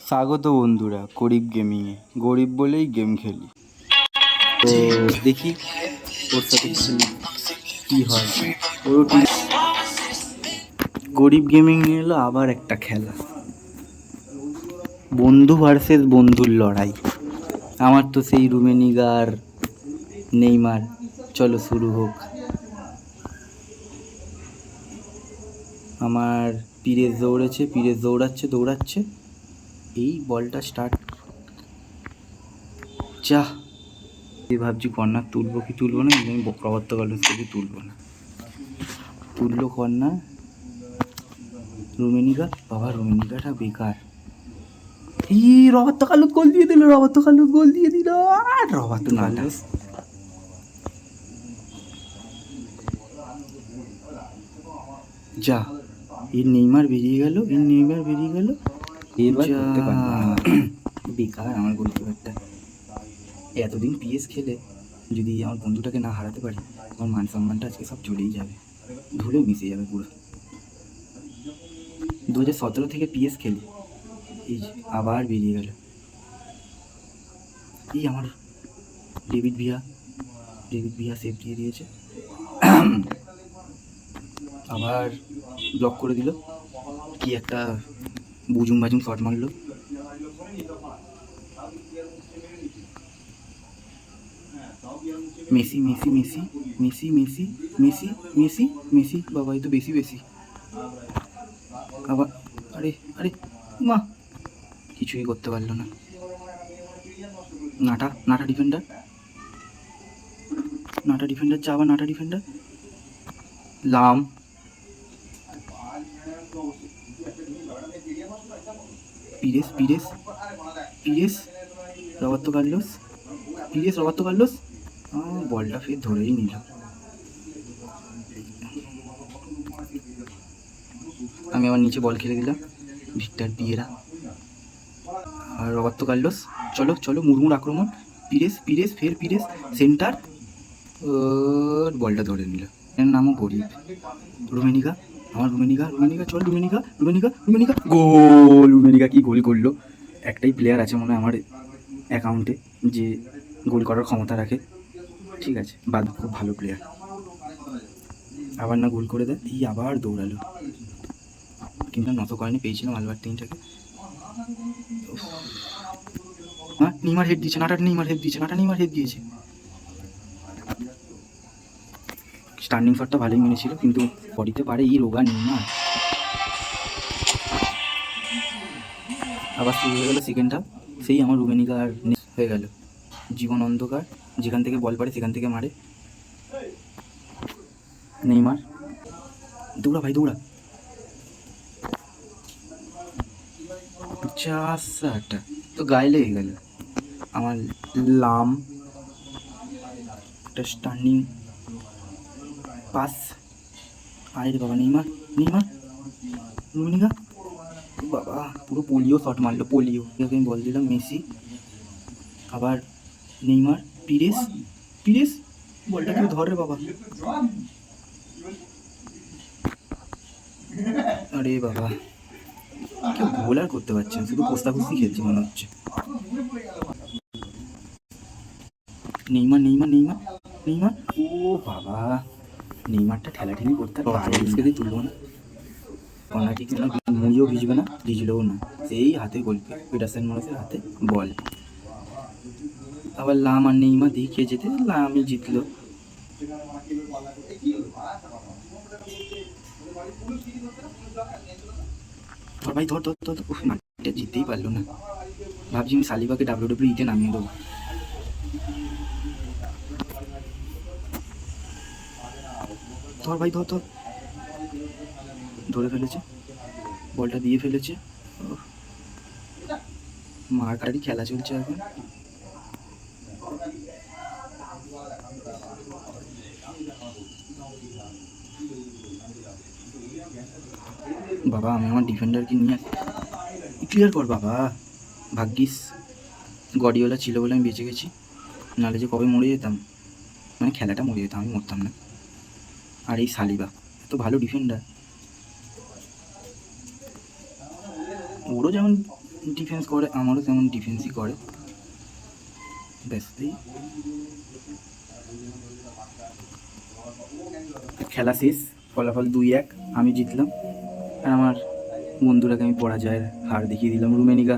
স্বাগত বন্ধুরা গরিব গেমিংয়ে। গরিব বলেই গেম খেলি। তো দেখি ওর সাথে কী হয়। ওরও ঠিক গরিব গেমিং এলো আবার একটা খেলা, বন্ধু ভার্সেস বন্ধুর লড়াই। আমার তো সেই রুমেনিগা আর নেইমার। চলো শুরু হোক। আমার পিরেস দৌড়াচ্ছে। এই বলটা স্টার্ট। যা ভাবছি কর্নার তুলবো কি তুলবো না, আমি বক্রবর্ত কালুস থেকে তুলবো না। তুললো কর্নার রুমেনিগা। বাবা রুমেনিগাটা বেকার। রবার্তো কার্লোস গোল দিয়ে দিল। আর রবার্তো কার্লোস যা। এর নেইমার বেরিয়ে গেল। এবার করতে পারবো না। বেকার আমার গোলকিপারটা। এতদিন পিএস খেলে যদি আমার বন্ধুটাকে না হারাতে পারি, আমার মান সম্মানটা আজকে সব চলেই যাবে, ধুলে মিশে যাবে পুরো। 2017 থেকে পিএস খেলি, এই আবার বেরিয়ে গেল। এই আমার ডেভিড ভিয়া সেভ দিয়ে দিয়েছে। আবার ব্লক করে দিল। কি একটা বুজুম বাজুম শট মারলো। মেসি বাবা, এই তো বেশি। আবার আরে মা, কিছুই করতে পারলো না। নাটা ডিফেন্ডার যা। আবার নাটা ডিফেন্ডার লাম। পিরেস রবার্তো কার্লোস বলটা ফের ধরেই নিল। আমি আবার নিচে বল খেলে দিলাম। ভিক্টর ভিয়েরা আর রবার্তো কার্লোস। চলো মুড়মুড় আক্রমণ। পিরেস সেন্টার, বলটা ধরে নিল। এর নামও গরিব। রুমেনিগা চল। রুমেনিগা গোল। রুমেনিগা কি গোল করলো! একটাই প্লেয়ার আছে মনে হয় আমার অ্যাকাউন্টে যে গোল করার ক্ষমতা রাখে। ঠিক আছে, বাদ, খুব ভালো প্লেয়ার। আবার না গোল করে দেয়। এই আবার দৌড়ালো, কিন্তু নত করেনি। পেয়েছিলাম আলবার্টিনটাকে। হ্যাঁ, নেইমার হেড দিয়েছে। নাটা নেইমার হেড দিয়েছে। স্টার্নিং শটটা ভালোই মেরেছিল, কিন্তু পড়িতে পারে এই রোগা নেইমার। আবার শুরু হয়ে গেল সেকেন্ড হাফ। সেই আমার রুমেনিগা আর হয়ে গেল জীবন অন্ধকার। যেখান থেকে বল পারে সেখান থেকে মারে। নেইমার দৌড়া ভাই, দৌড়া। চাষটা তো গায়ে লেগে গেল আমার। লাম একটা স্টার্নিং পাস। আরে বাবা, নেইমার রুমেনিগা বাবা পুরো পোলিও শট মারলো। আমি বল দিলাম মেসি। আবার নেইমার। পিরেস বলটা কেউ ধরে বাবা। আরে বাবা, কেউ গোল আর করতে পারছে না, শুধু কোস্তাকুস্তি খেলছে মনে হচ্ছে। নেইমার ও বাবা, নেইমারটা ঠেলাঠেলি করতে আর তুলবো না। কর্নার কিক না, মুইও ভিজবে না, ভিজলেও না, সেই হাতে গোল। পিটারসেন মানুষের হাতে বল। আবার লাম আর নেইমার দেখিয়ে যেতে, লামই জিতলো। ধর ভাই, ধর। এটা জিততেই পারলো না। ভাবছি আমি সালিবাকে WWE নামিয়ে দেবো। ধর ভাই, ধর। ধরে ফেলেছে, বলটা দিয়ে ফেলেছে। মারকারি খেলা চলছে এখন। বাবা, আমি আমার ডিফেন্ডারকে নিয়ে ক্লিয়ার কর বাবা। ভাগ্যিস গডিওলা ছিল বলে আমি বেঁচে গেছি, নাহলে যে কবে মরে যেতাম। মানে খেলাটা মরে যেতাম, আমি মরতাম না। আর এই সালিবা এত ভালো ডিফেন্ডার, ওরও যেমন ডিফেন্স করে, আমারও তেমন ডিফেন্সই করে। ব্যাস এই খেলা শেষ, ফলাফল 2-1, আমি জিতলাম। আর আমার বন্ধুরাকে আমি পরাজয়ের হার দেখিয়ে দিলাম। রুমেনিগা